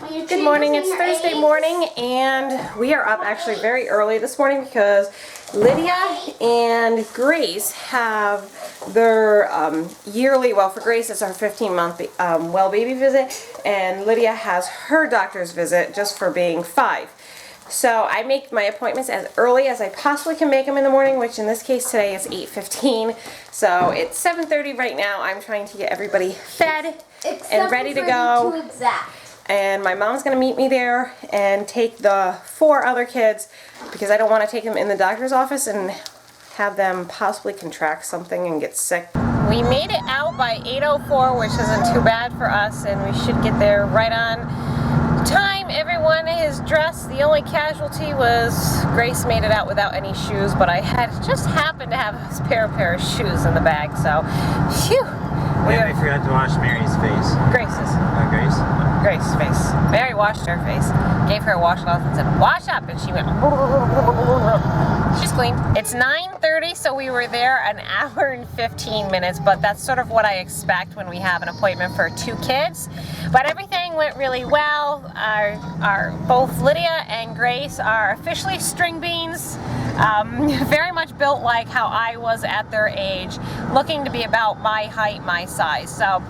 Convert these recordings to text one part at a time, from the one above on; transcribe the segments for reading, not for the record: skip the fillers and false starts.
Good morning, it's Thursday morning and we are up actually very early this morning because Lydia and Grace have their yearly, well for Grace it's our 15-month well baby visit, and Lydia has her doctor's visit just for being 5. So I make my appointments as early as I possibly can make them in the morning, which in this case today is 8:15. So it's 7:30 right now. I'm trying to get everybody fed and ready to go. And my mom's going to meet me there and take the 4 other kids because I don't want to take them in the doctor's office and have them possibly contract something and get sick. We made it out by 8:04, which isn't too bad for us, and we should get there right on time. Everyone is dressed. The only casualty was Grace made it out without any shoes, but I just happened to have a spare pair of shoes in the bag, so phew. I forgot to wash Mary's face. Grace's. Grace? Grace's face. Mary washed her face, gave her a washcloth and said, wash up, and she went, she's clean. It's 9:30, so we were there an hour and 15 minutes, but that's sort of what I expect when we have an appointment for 2 kids. But everything went really well. Both Lydia and Grace are officially string beans. Very much built like how I was at their age, looking to be about my height, my size. So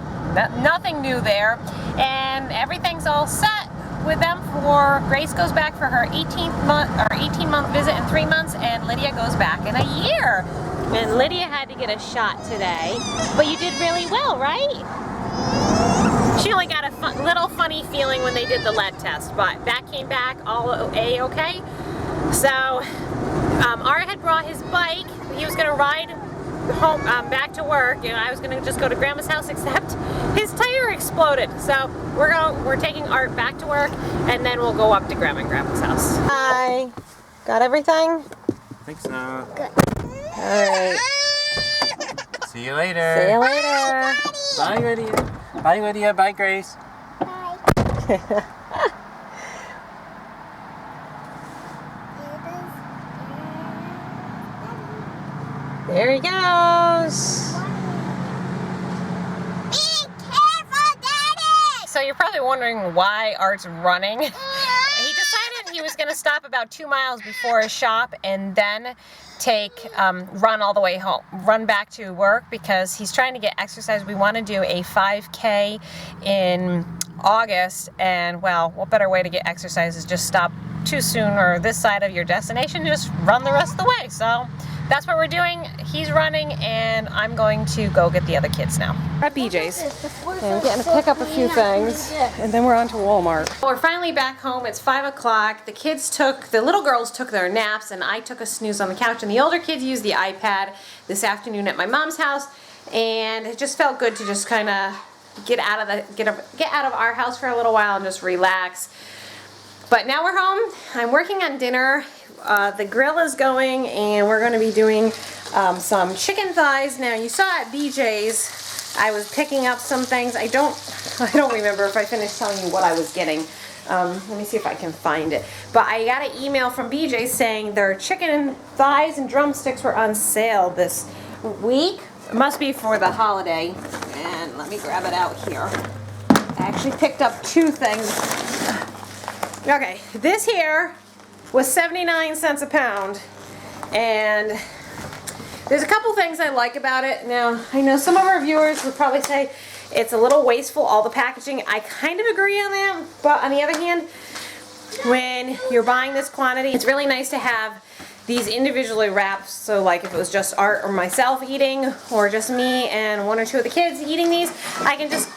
nothing new there, and everything's all set with them. For Grace goes back for her 18-month visit in 3 months, and Lydia goes back in a year. And Lydia had to get a shot today, but you did really well, right? She only got a little funny feeling when they did the lead test, but that came back all A-okay. So Ara had brought his bike. He was going to ride home back to work, and I was going to just go to Grandma's house, except his tire exploded. So we're taking Art back to work, and then we'll go up to Grandma and Grandpa's house. Hi. Got everything? I think so. Good. Alright. See you later. See you later. Bye, Lydia. Bye, Lydia. Bye, Grace. Bye. There he goes. Be careful, Daddy! So you're probably wondering why Art's running. He decided he was going to stop about 2 miles before his shop and then run all the way home, run back to work, because he's trying to get exercise. We want to do a 5K in August, and well, what better way to get exercise is just stop too soon or this side of your destination, just run the rest of the way. So that's what we're doing. He's running, and I'm going to go get the other kids now. We're at BJ's, and I'm getting to pick up a few things, and then we're on to Walmart. We're finally back home. It's 5 o'clock. The little girls took their naps, and I took a snooze on the couch, and the older kids used the iPad this afternoon at my mom's house, and it just felt good to just kind of get out of our house for a little while and just relax. But now we're home. I'm working on dinner. The grill is going, and we're going to be doing some chicken thighs. Now you saw at BJ's I was picking up some things. I don't remember if I finished telling you what I was getting. Let me see if I can find it. But I got an email from BJ's saying their chicken thighs and drumsticks were on sale this week. It must be for the holiday. And let me grab it out here. I actually picked up 2 things. Okay, this here was 79 cents a pound, and there's a couple things I like about it. Now, I know some of our viewers would probably say it's a little wasteful, all the packaging. I kind of agree on that, but on the other hand, when you're buying this quantity, it's really nice to have these individually wrapped. So like if it was just Art or myself eating, or just me and 1 or 2 of the kids eating these, I can just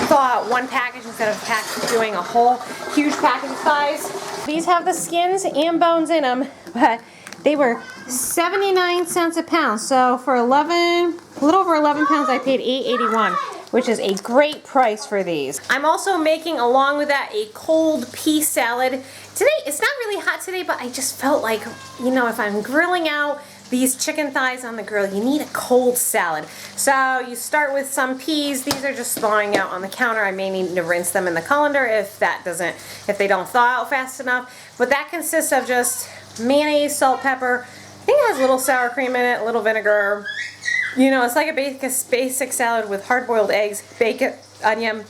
thaw out 1 package instead of doing a whole huge package of thighs. These have the skins and bones in them, but they were 79 cents a pound. So for a little over 11 pounds, I paid $8.81, which is a great price for these. I'm also making, along with that, a cold pea salad. Today, it's not really hot today, but I just felt like, you know, if I'm grilling out these chicken thighs on the grill, you need a cold salad. So you start with some peas. These are just thawing out on the counter. I may need to rinse them in the colander if they don't thaw out fast enough. But that consists of just mayonnaise, salt, pepper. I think it has a little sour cream in it, a little vinegar. You know, it's like a basic salad with hard-boiled eggs, bacon, onion,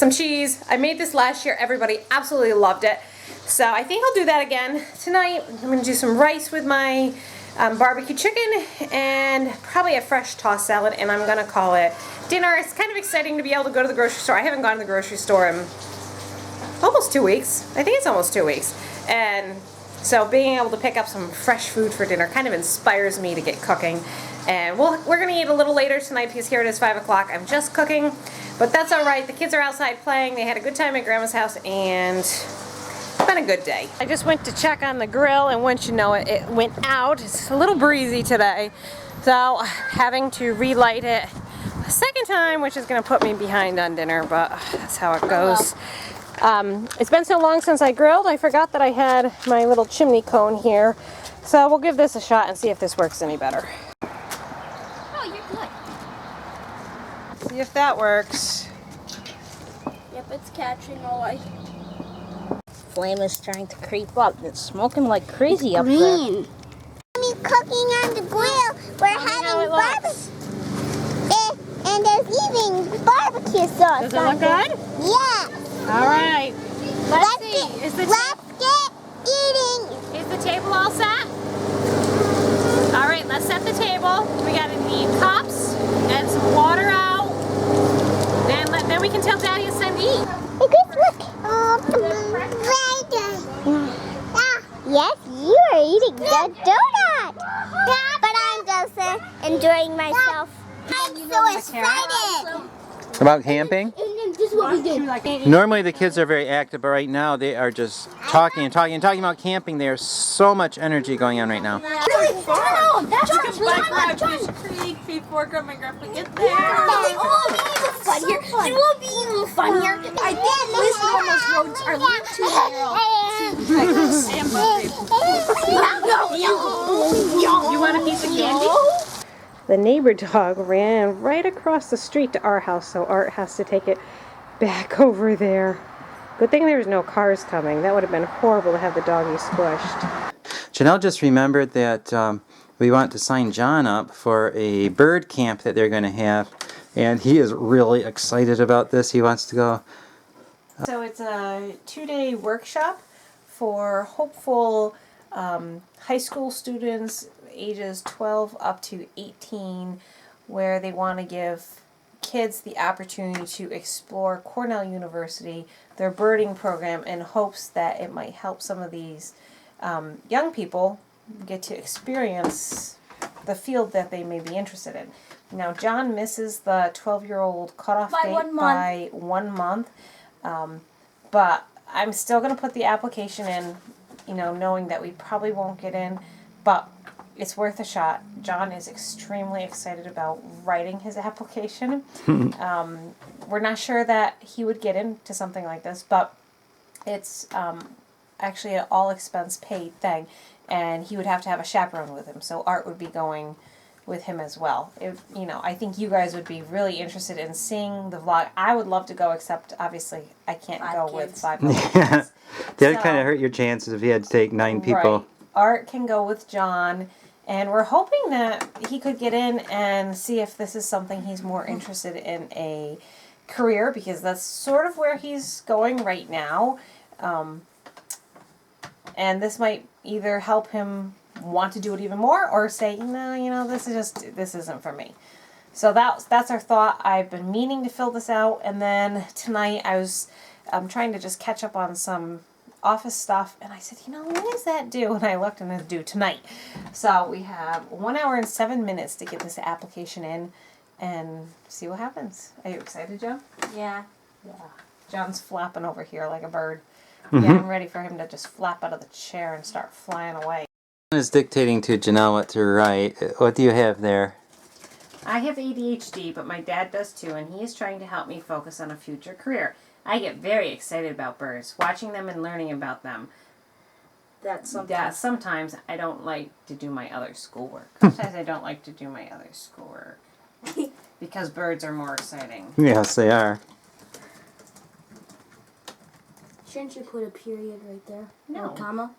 some cheese. I made this last year. Everybody absolutely loved it. So I think I'll do that again tonight. I'm going to do some rice with my barbecue chicken and probably a fresh tossed salad, and I'm going to call it dinner. It's kind of exciting to be able to go to the grocery store. I haven't gone to the grocery store in almost 2 weeks. I think it's almost 2 weeks. And so being able to pick up some fresh food for dinner kind of inspires me to get cooking. And we're going to eat a little later tonight because here it is 5 o'clock. I'm just cooking, but that's all right. The kids are outside playing. They had a good time at Grandma's house, and it's been a good day. I just went to check on the grill, and once you know it, it went out. It's a little breezy today, so having to relight it a second time, which is going to put me behind on dinner, but that's how it goes. It's been so long since I grilled, I forgot that I had my little chimney cone here. So we'll give this a shot and see if this works any better. Oh, you're good. See if that works. Yep, it's catching all right. Flame is starting to creep up. It's smoking like crazy up there. Green. Mommy's cooking on the grill. We're having barbecue. And there's even barbecue sauce. Does it look good? Yeah. All right. Let's see. Let's get eating. Is the table all set? All right, let's set the table. We gotta need cups and some water out. Then we can tell Daddy it's time to eat. Look. Yes, you are eating the donut. But I'm just enjoying myself. I'm so excited. About camping? This is what we do. Normally the kids are very active, but right now they are just talking about camping. There's so much energy going on right now. That's Creek before Grandma and Grandpa get there. It will be even funnier. I think Wisdom almost roads are a little too narrow. You want a piece of candy? The neighbor dog ran right across the street to our house, so Art has to take it back over there. Good thing there's no cars coming. That would have been horrible to have the doggy squished. Janelle just remembered that we want to sign John up for a bird camp that they're going to have, and he is really excited about this. He wants to go. So it's a 2-day workshop for hopeful high school students ages 12 up to 18, where they want to give kids the opportunity to explore Cornell University, their birding program, in hopes that it might help some of these young people get to experience the field that they may be interested in. Now, John misses the 12-year-old cutoff date by 1 month, but I'm still going to put the application in, you know, knowing that we probably won't get in, but it's worth a shot. John is extremely excited about writing his application. We're not sure that he would get into something like this, but it's actually an all-expense paid thing, and he would have to have a chaperone with him, so Art would be going with him as well. You know, I think you guys would be really interested in seeing the vlog. I would love to go, except obviously I can't go with 5 Yeah, kids. that would kind of hurt your chances if you had to take 9 people. Right. Art can go with John, and we're hoping that he could get in and see if this is something he's more interested in a career, because that's sort of where he's going right now. And this might either help him want to do it even more, or say, no, you know, this isn't for me. So that's our thought. I've been meaning to fill this out, and then tonight I'm trying to just catch up on some office stuff, and I said, you know, when is that due? And I looked, and it's due tonight. So we have 1 hour and 7 minutes to get this application in and see what happens. Are you excited, Joe? Yeah. Yeah. John's flapping over here like a bird. Yeah, I'm ready for him to just flap out of the chair and start flying away. John is dictating to Janelle what to write. What do you have there? I have ADHD, but my dad does too, and he is trying to help me focus on a future career. I get very excited about birds, watching them and learning about them. Sometimes I don't like to do my other schoolwork. Sometimes I don't like to do my other schoolwork because birds are more exciting. Yes, they are. Shouldn't you put a period right there? No. Or a comma?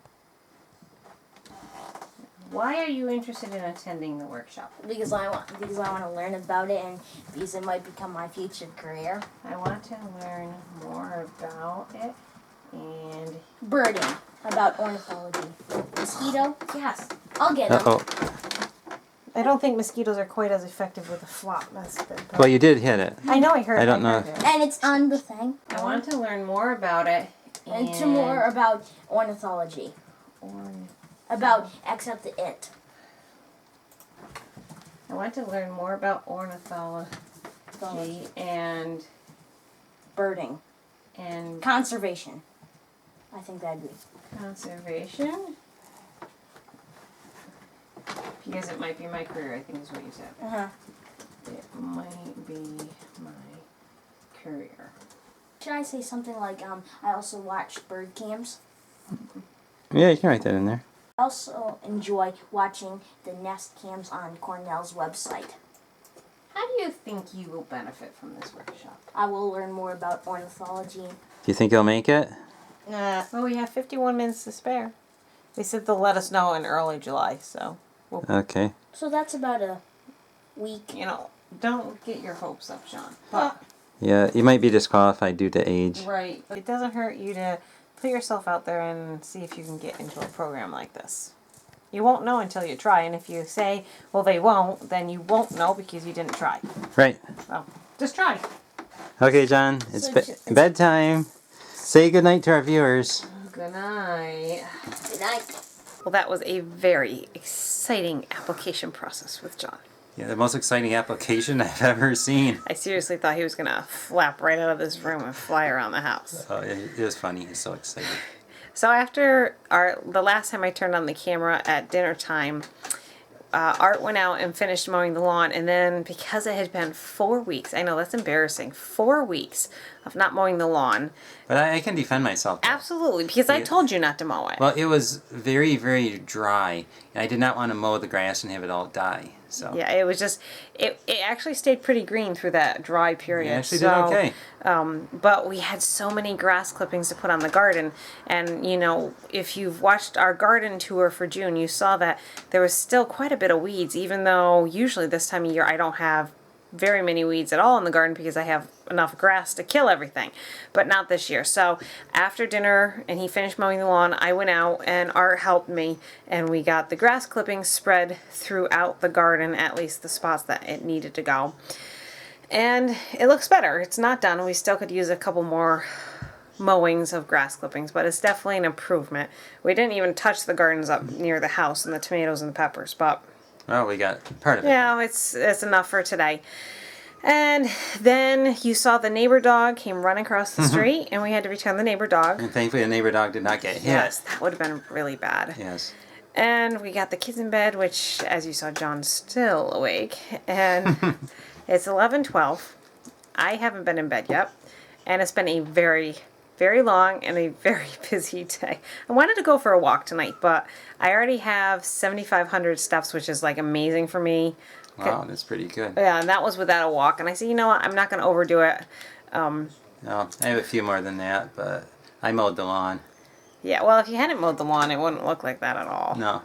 Why are you interested in attending the workshop? Because I want to learn about it, and because it might become my future career. I want to learn more about it and Birding, about ornithology. Mosquito? Yes, I'll get them. Uh-oh. I don't think mosquitoes are quite as effective with a flop. That's the problem. Well, you did hit it. I know I heard I don't heard know. it. And it's on the thing. I want to learn more about it. And some more about ornithology. About, except the it. I want to learn more about ornithology and Birding. Conservation. I think that'd be. conservation. Because it might be my career, I think is what you said. Uh-huh. It might be my career. Should I say something like, I also watch bird cams? Yeah, you can write that in there. I also enjoy watching the nest cams on Cornell's website. How do you think you will benefit from this workshop? I will learn more about ornithology. Do you think you'll make it? Well, we have 51 minutes to spare. They said they'll let us know in early July, so Okay. So that's about a week. you know, don't get your hopes up, Sean. But Yeah, you might be disqualified due to age. right, it doesn't hurt you to put yourself out there and see if you can get into a program like this. You won't know until you try, and if you say, well, they won't, then you won't know because you didn't try. Right. So, just try. Okay, John, it's So bedtime. Say goodnight to our viewers. Good night. Good night. Well, that was a very exciting application process with John. Yeah, the most exciting application I've ever seen. I seriously thought he was going to flap right out of this room and fly around the house. Oh, it was funny. He's so excited. So after the last time I turned on the camera at dinner time, Art went out and finished mowing the lawn, and then because it had been 4 weeks, I know that's embarrassing, 4 weeks of not mowing the lawn. But I can defend myself. Absolutely, because I told you not to mow it. Well, it was very, very dry, and I did not want to mow the grass and have it all die. So Yeah, it was just, it actually stayed pretty green through that dry period. you actually did okay. But we had so many grass clippings to put on the garden. And, you know, if you've watched our garden tour for June, you saw that there was still quite a bit of weeds, even though usually this time of year I don't have very many weeds at all in the garden because I have enough grass to kill everything, but not this year. So after dinner and he finished mowing the lawn, I went out and Art helped me, and we got the grass clippings spread throughout the garden, at least the spots that it needed to go. And it looks better. It's not done. We still could use a couple more mowings of grass clippings, but it's definitely an improvement. We didn't even touch the gardens up near the house and the tomatoes and the peppers, but well, we got part of it. yeah, it's enough for today. And then you saw the neighbor dog came running across the street, and we had to return the neighbor dog. And thankfully the neighbor dog did not get hit. Yes, that would have been really bad. Yes. And we got the kids in bed, which, as you saw, John's still awake. And it's 11:12. I haven't been in bed yet. And it's been a very, very long and a very busy day. I wanted to go for a walk tonight, but I already have 7,500 steps, which is like amazing for me. Wow, that's pretty good. Yeah, and that was without a walk. And I said, you know what, I'm not going to overdo it. No, I have a few more than that, but I mowed the lawn. Yeah, well, if you hadn't mowed the lawn, it wouldn't look like that at all. No.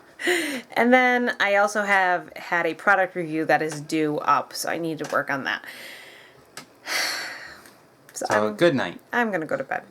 And then I also have had a product review that is due up, so I need to work on that. So good night. I'm going to go to bed.